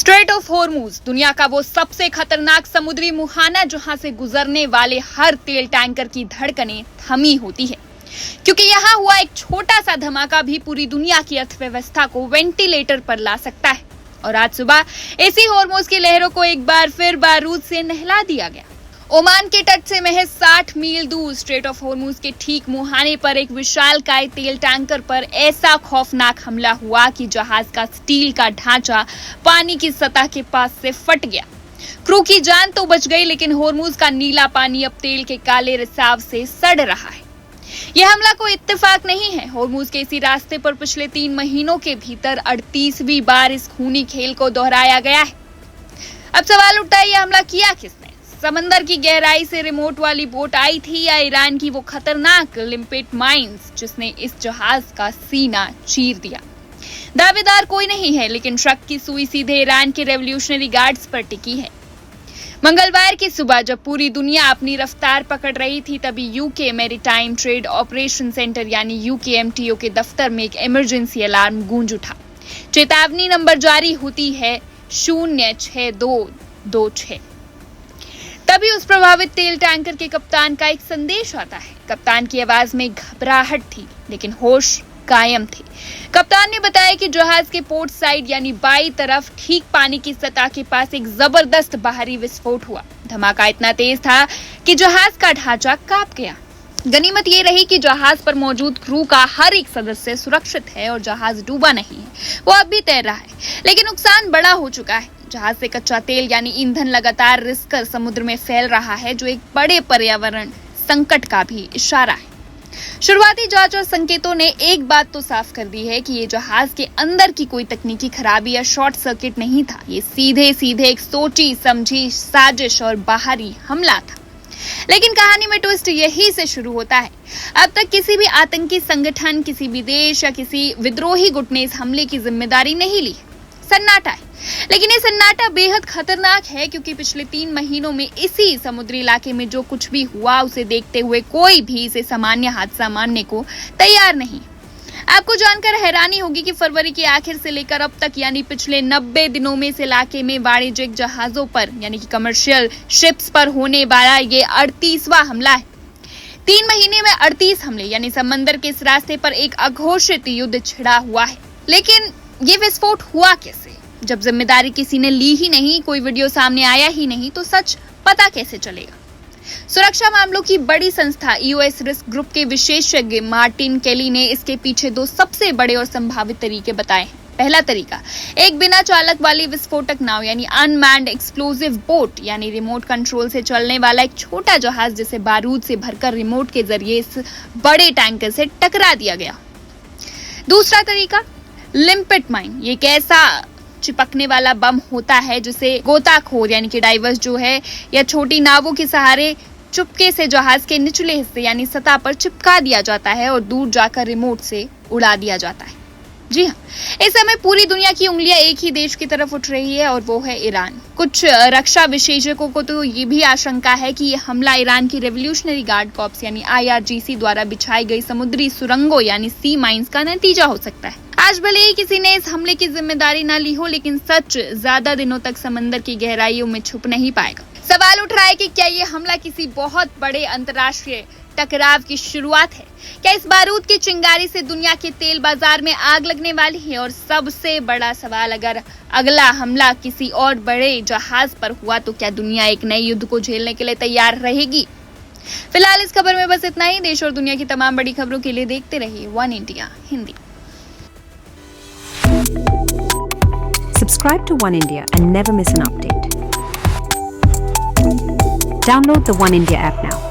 Straight of Hormuz दुनिया का वो सबसे खतरनाक समुद्री मुहाना जहां से गुजरने वाले हर तेल टैंकर की धड़कनें थमी होती है, क्योंकि यहाँ हुआ एक छोटा सा धमाका भी पूरी दुनिया की अर्थव्यवस्था को वेंटिलेटर पर ला सकता है। और आज सुबह इसी हॉर्मूज की लहरों को एक बार फिर बारूद से नहला दिया गया। ओमान के तट से महज 60 मील दूर स्ट्रेट ऑफ हॉर्मूज के ठीक मुहाने पर एक विशालकाय तेल टैंकर पर ऐसा खौफनाक हमला हुआ कि जहाज का स्टील का ढांचा पानी की सतह के पास से फट गया। क्रू की जान तो बच गई, लेकिन हॉर्मूज का नीला पानी अब तेल के काले रिसाव से सड़ रहा है। यह हमला कोई इत्तेफाक नहीं है। हॉर्मूज के इसी रास्ते पर पिछले 3 महीनों के भीतर 38वीं बार इस खूनी खेल को दोहराया गया है। अब सवाल उठता है, यह हमला किया किसने? समंदर की गहराई से रिमोट वाली बोट आई थी, या ईरान की वो खतरनाक लिम्पिट माइंस जिसने इस जहाज का सीना चीर दिया? दावेदार कोई नहीं है, लेकिन शक की सुई सीधे ईरान के रेवोल्यूशनरी गार्ड्स पर टिकी है। मंगलवार की सुबह जब पूरी दुनिया अपनी रफ्तार पकड़ रही थी, तभी UK maritime trade operation centre यानी यूकेएमटीओ के दफ्तर में एक इमरजेंसी अलार्म गूंज उठा। चेतावनी नंबर जारी होती है 06226। तभी उस प्रभावित तेल टैंकर के कप्तान का एक संदेश आता है। कप्तान की आवाज में घबराहट थी, लेकिन होश कायम थी। कप्तान ने बताया कि जहाज के पोर्ट साइड यानी बाईं तरफ ठीक पानी की सतह के पास एक जबरदस्त बाहरी विस्फोट हुआ। धमाका इतना तेज था कि जहाज का ढांचा कांप गया। गनीमत ये रही कि जहाज पर मौजूद क्रू का हर एक सदस्य सुरक्षित है और जहाज डूबा नहीं है, वो अब भी तैर रहा है। लेकिन नुकसान बड़ा हो चुका है। जहाज से कच्चा तेल यानी ईंधन लगातार रिस कर समुद्र में फैल रहा है, जो एक बड़े पर्यावरण संकट का भी इशारा है। शुरुआती जांच और संकेतों ने एक बात तो साफ कर दी है कि ये जहाज के अंदर की कोई तकनीकी खराबी या शॉर्ट सर्किट नहीं था। ये सीधे एक सोची समझी साजिश और बाहरी हमला था। लेकिन कहानी में ट्विस्ट यही से शुरू होता है। अब तक किसी भी आतंकी संगठन, किसी भी देश या किसी विद्रोही गुट ने इस हमले की जिम्मेदारी नहीं ली। सन्नाटा है। लेकिन ये सन्नाटा बेहद खतरनाक है, क्योंकि पिछले 3 महीनों में इसी समुद्री इलाके में जो कुछ भी हुआ, उसे देखते हुए कोई भी इसे सामान्य हादसा मानने को तैयार नहीं। आपको जानकर हैरानी होगी कि फरवरी के आखिर से लेकर अब तक यानी पिछले 90 दिनों में इस इलाके में वाणिज्यिक जहाजों पर यानी कि कमर्शियल शिप्स पर होने वाला ये 38वां हमला है। 3 महीने में 38 हमले, यानी समंदर के इस रास्ते पर एक अघोषित युद्ध छिड़ा हुआ है। लेकिन ये विस्फोट हुआ कैसे? जब जिम्मेदारी किसी ने ली ही नहीं, कोई वीडियो सामने आया ही नहीं, तो सच पता कैसे चलेगा? सुरक्षा मामलों की बड़ी संस्था EOS रिस्क ग्रुप के विशेषज्ञ मार्टिन केली ने इसके पीछे 2 सबसे बड़े और संभावित तरीके बताए हैं। पहला तरीका, एक बिना चालक वाली विस्फोटक नाव यानी अनमैन्ड एक्सप्लोसिव बोट, यानी रिमोट कंट्रोल से चलने वाला एक छोटा जहाज जिसे बारूद से भरकर रिमोट के जरिए इस बड़े टैंकर से टकरा दिया गया। दूसरा तरीका, लिम्पिट माइन। ये एक ऐसा चिपकने वाला बम होता है जिसे गोताखोर यानी कि डाइवर्स जो है या छोटी नावों के सहारे चुपके से जहाज के निचले हिस्से यानी सतह पर चिपका दिया जाता है और दूर जाकर रिमोट से उड़ा दिया जाता है। जी हाँ, इस समय पूरी दुनिया की उंगलियां एक ही देश की तरफ उठ रही है और वो है ईरान। कुछ रक्षा विशेषज्ञों को तो ये भी आशंका है कि ये हमला ईरान की रेवोल्यूशनरी गार्ड कॉर्प्स यानी IRGC द्वारा बिछाई गई समुद्री सुरंगों यानी सी माइंस का नतीजा हो सकता है। आज भले ही किसी ने इस हमले की जिम्मेदारी न ली हो, लेकिन सच ज्यादा दिनों तक समंदर की गहराइयों में छुप नहीं पाएगा। सवाल उठ रहा है कि क्या ये हमला किसी बहुत बड़े अंतर्राष्ट्रीय टकराव की शुरुआत है? क्या इस बारूद की चिंगारी से दुनिया के तेल बाजार में आग लगने वाली है? और सबसे बड़ा सवाल, अगर अगला हमला किसी और बड़े जहाज पर हुआ, तो क्या दुनिया एक नए युद्ध को झेलने के लिए तैयार रहेगी? फिलहाल इस खबर में बस इतना ही। देश और दुनिया की तमाम बड़ी खबरों के लिए देखते रहिए one India Hindi. Subscribe to One India and never miss an update. Download the One India app now.